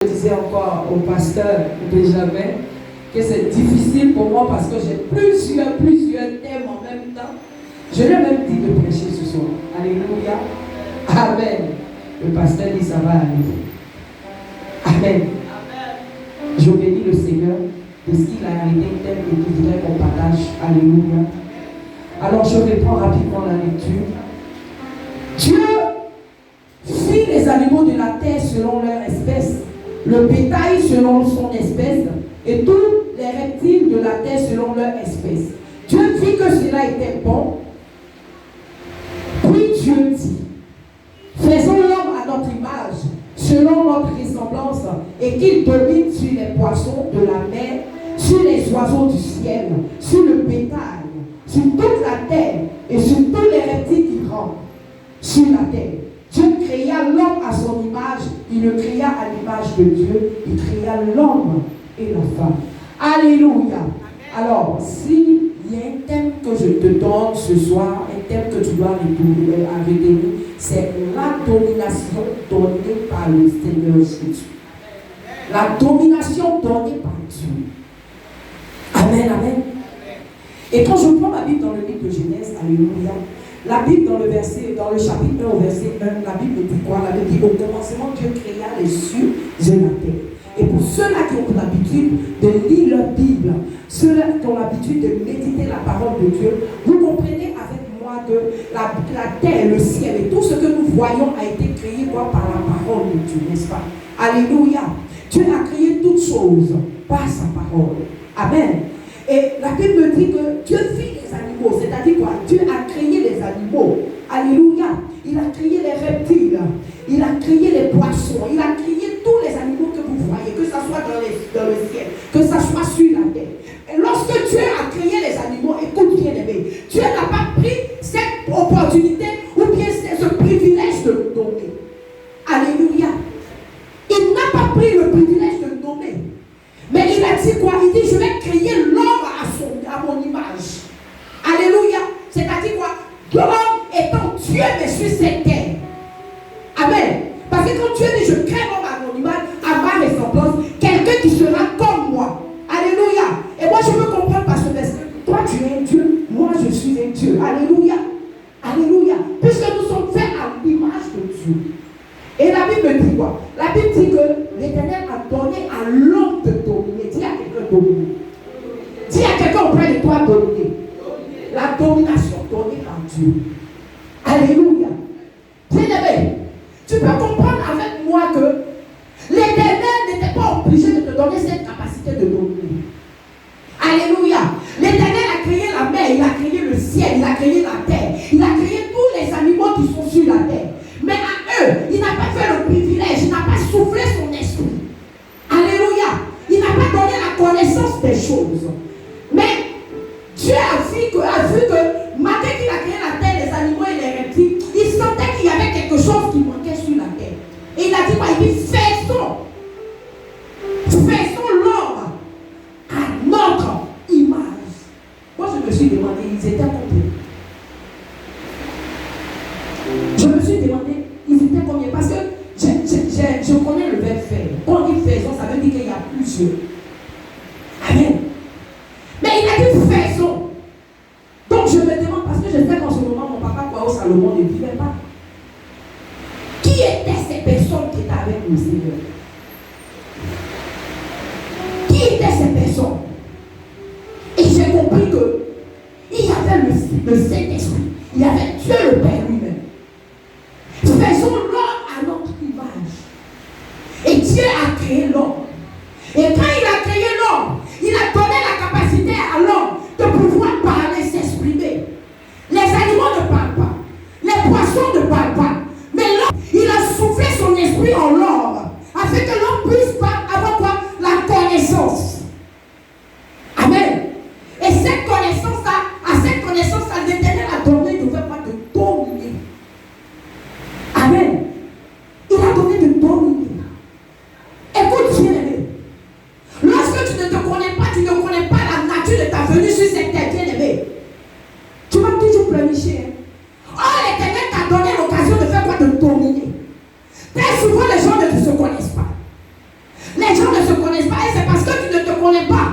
Je disais encore au pasteur Benjamin que c'est difficile pour moi parce que j'ai plusieurs thèmes en même temps. Je lui ai même dit de prêcher ce soir. Alléluia. Amen. Le pasteur dit ça va aller. Amen. Je bénis le Seigneur de ce qu'il a arrêté un thème et qu'il voudrait qu'on partage. Alléluia. Alors je reprends rapidement la lecture. Dieu fit les animaux de la terre selon leur espèce, le bétail selon son espèce, et tous les reptiles de la terre selon leur espèce. Dieu vit que cela était bon. Puis Dieu dit, faisons l'homme à notre image, selon notre ressemblance, et qu'il domine sur les poissons de la mer, sur les oiseaux du ciel, sur le bétail, sur toute la terre, et sur tous les reptiles qui rampent sur la terre. Dieu créa l'homme à son image, il le créa à l'image de Dieu, il créa l'homme et la femme. Alléluia. Alors, s'il y a un thème que je te donne ce soir, un thème que tu dois retenir, c'est la domination donnée par le Seigneur Jésus. La domination donnée par Dieu. Amen, amen. Et quand je prends ma Bible dans le livre de Genèse, alléluia, la Bible dans le chapitre 1 au verset 1, la Bible dit quoi? La Bible dit au commencement Dieu créa les cieux et la terre. Et pour ceux-là qui ont l'habitude de lire leur Bible, ceux-là qui ont l'habitude de méditer la parole de Dieu, vous comprenez avec moi que la terre, le ciel et tout ce que nous voyons a été créé quoi? Par la parole de Dieu, n'est-ce pas? Alléluia. Dieu a créé toutes choses par sa parole. Amen. Et la Bible dit que Dieu fit les animaux, c'est-à-dire quoi? Dieu a créé les animaux. Alléluia. Il a créé les reptiles, il a créé les poissons, il a créé tous les animaux que vous voyez, que ce soit dans le ciel, que ce soit sur la terre. Et lorsque Dieu a créé les animaux, écoute bien aimé, Dieu n'a pas pris cette opportunité ou bien ce privilège de nous nommer. Alléluia. Il n'a pas pris le privilège de nous nommer. Mais il a dit quoi? Il dit, je vais créer l'homme à mon image. Alléluia. C'est-à-dire quoi? L'homme étant Dieu, mais sur cette terre. Amen. Parce que quand Dieu dit, je crée l'homme à mon image, à ma ressemblance, quelqu'un qui sera comme moi. Alléluia. Et moi, je veux comprendre parce que toi, tu es un Dieu, moi, je suis un Dieu. Alléluia. Alléluia. Puisque nous sommes faits à l'image de Dieu. Et la Bible dit quoi? La Bible dit que l'Éternel a donné à l'homme de dominer. Dis à quelqu'un dominer. Dis à quelqu'un auprès de toi dominer. La domination donnée par Dieu. Alléluia. Bien-aimé, tu peux comprendre avec moi que l'Éternel n'était pas obligé de te donner cette capacité de dominer. Alléluia. L'Éternel a créé la mer, il a créé le ciel, il a créé la terre, il a créé tous les animaux qui sont sur la terre. Mais à eux, il n'a pas fait le privilège, il n'a pas soufflé son esprit. Alléluia. Il n'a pas donné la connaissance des choses. Mais Dieu a vu que malgré qu'il a créé la terre, les animaux et les reptiles, il sentait qu'il y avait quelque chose qui manquait sur la terre. Et il a dit quoi? Il dit, faisons l'homme à notre image. Moi, je me suis demandé, ils étaient combien? Je me suis demandé, ils étaient combien? Parce que je connais le verbe faire. Quand on dit faisons, ça veut dire qu'il y a plusieurs. Amen. Mais il a dit faisons. Donc je me demande, parce que je sais qu'en ce moment, mon papa Kwao Salomon ne vivait pas. Qui étaient ces personnes qui étaient avec le Seigneur? Qui étaient ces personnes? Et j'ai compris que il y avait le Saint-Esprit. Il y avait Dieu le Père lui-même. Faisons l'homme à notre image. Et Dieu a créé l'homme. Et quand il a créé l'homme, il a donné la capacité à l'homme de pouvoir parler, s'exprimer. Les animaux ne parlent pas. Les poissons ne parlent pas. Mais l'homme, il a soufflé son esprit en l'homme, afin que l'homme puisse avoir quoi? La connaissance. Amen. Et cette connaissance-là, l'Éternel a donné, il ne veut pas de dominer. Amen. Il a donné de dominer. Écoute bien aimé. Lorsque connaissent pas, et c'est parce que tu ne te connais pas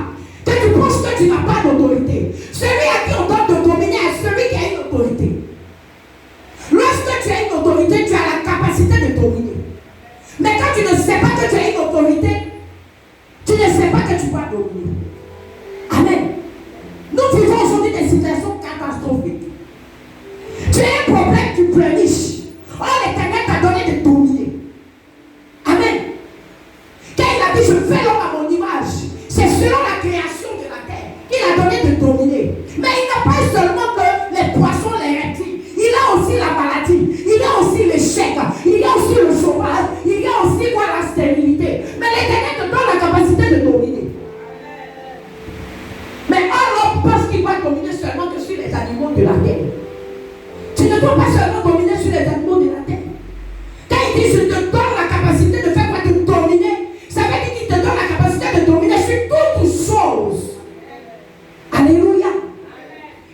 que tu penses que tu n'as pas d'autorité. Celui à qui on donne de dominer est celui qui a une autorité. Lorsque tu as une autorité, tu as la capacité de dominer. Mais quand tu ne sais pas que tu as une autorité, tu ne sais pas que tu vas dominer. Amen. Nous vivons aujourd'hui des situations catastrophiques. Tu as un problème, tu pleurniches. Oh, l'Éternel t'a donné de dominer. Amen. Quand il a dit, je fais l'homme à mon image, c'est selon la création de la terre qu'il a donné de dominer. Mais il n'a pas seulement que les poissons, les reptiles. Il a aussi la maladie. Il a aussi l'échec. Il y a aussi le chômage. Il y a aussi quoi, la stérilité. Mais l'Éternel te donne la capacité de dominer. Mais l'homme pense qu'il va dominer seulement que sur les animaux de la terre. Tu ne dois pas seulement dominer sur les animaux de la terre. Quand il dit je te donne la capacité de faire quoi, de dominer, ça veut dire qu'il te donne la capacité de dominer sur toutes choses. Alléluia.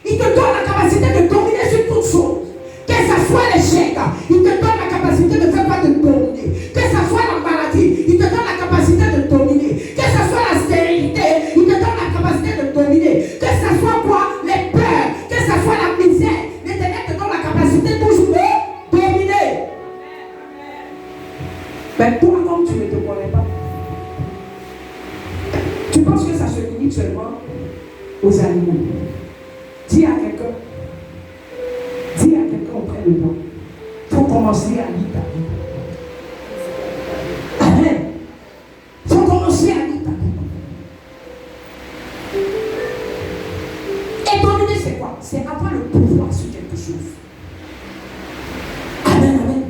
Il te donne la capacité de dominer sur toutes choses. Que ce soit l'échec, il te donne la capacité de faire quoi, de dominer. Que ce soit la maladie, il te donne la capacité de dominer. Que ce soit la stérilité, il te donne la capacité de dominer. Que ce soit quoi, les peurs, que ce soit la misère, l'Éternel te donne la capacité toujours de dominer. Mais toi, comme tu ne te connais pas, tu penses que ça se limite seulement aux animaux. Dis à quelqu'un auprès de toi, il faut commencer à lire ta Bible. Amen. Il faut commencer à lire ta Bible. Et dominer, c'est quoi? C'est avoir le pouvoir sur quelque chose. Amen, amen.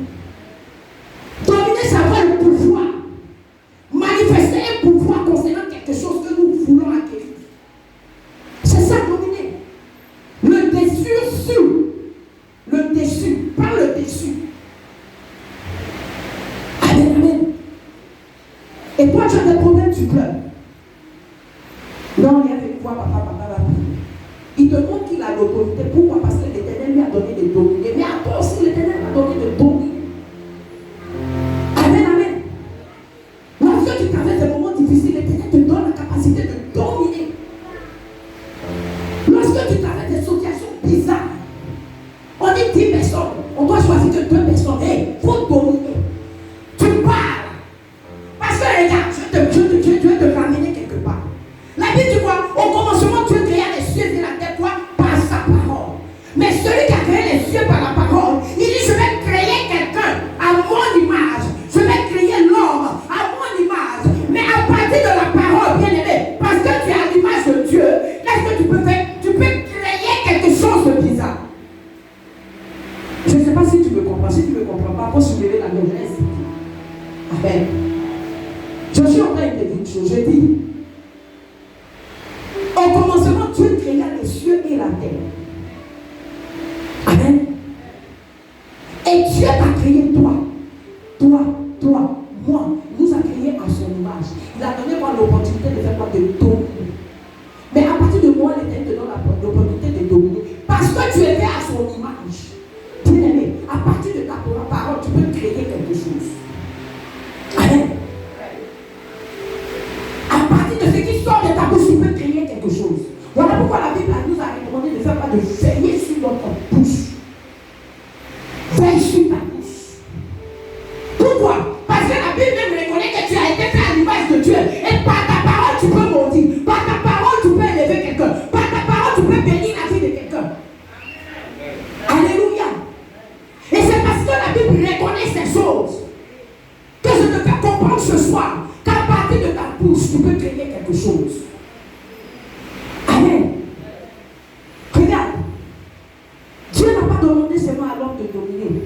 Dominer, c'est avoir le pouvoir. Manifester un pouvoir concernant quelque chose que nous voulons acquérir. C'est ça, dominer. Le dessus, pas le dessus. Amen, amen. Et toi, tu as des problèmes, tu pleures. Non, il y a des fois, papa. Il te montre qu'il a l'autorité. Pourquoi? Parce que l'Éternel lui a donné de dominer. Mais à toi aussi, l'Éternel a donné de dominer. Amen, amen. Lorsque tu traverses des moments difficiles, l'Éternel te donne la capacité de dominer. Lorsque tu traverses des situations bizarres, on dit 10 personnes, on doit choisir que 2 personnes. Il faut dominer. Tu parles. Parce que regarde, je vais te ramener quelque part. La Bible dit quoi? Au commencement, Dieu créa les cieux et la terre, quoi? Par sa parole. Mais celui qui a créé les cieux par la parole, il dit, je vais créer quelqu'un à mon image. Je vais créer l'homme à mon image. Mais à partir de la parole, bien aimé, parce que tu as l'image de Dieu, qu'est-ce que tu peux faire? Tu peux créer quelque chose de bizarre. Je ne sais pas si tu me comprends. Si tu ne me comprends pas, pour soulever la main, amen. Je suis en train de te dire une chose. Je dis, au commencement, Dieu créa les cieux et la terre. Amen. Et Dieu t'a créé toi, moi. Il nous a créé à son image. Il a donné moi l'opportunité de faire quoi? De dominer. Mais à partir de moi, l'Éternel te donne l'opportunité de dominer. Parce que tu es fait à son image. Bien aimé, à partir de ta parole, tu peux créer quelque chose. Amen. À partir de ce qui sort de ta bouche, tu peux créer quelque chose. Voilà pourquoi la Bible nous a recommandé de faire quoi? De veiller sur notre bouche. Veille sur ta bouche. Pourquoi? Parce que la Bible même reconnaît que tu as été fait à l'image de Dieu. Et par ta parole, tu peux maudire. Par ta parole, tu peux élever quelqu'un. Par ta parole, tu peux bénir la vie de quelqu'un. Alléluia. Et c'est parce que la Bible reconnaît ces choses que je te fais comprendre ce soir qu'à partir de ta bouche, tu peux créer quelque chose. Amen. Regarde. Dieu n'a pas demandé seulement à l'homme de dominer,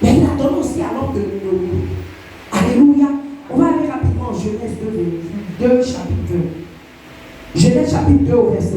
mais il a donné aussi à l'homme de dominer. Alléluia. On va aller rapidement en Genèse 2, chapitre 2. Genèse chapitre 2 au verset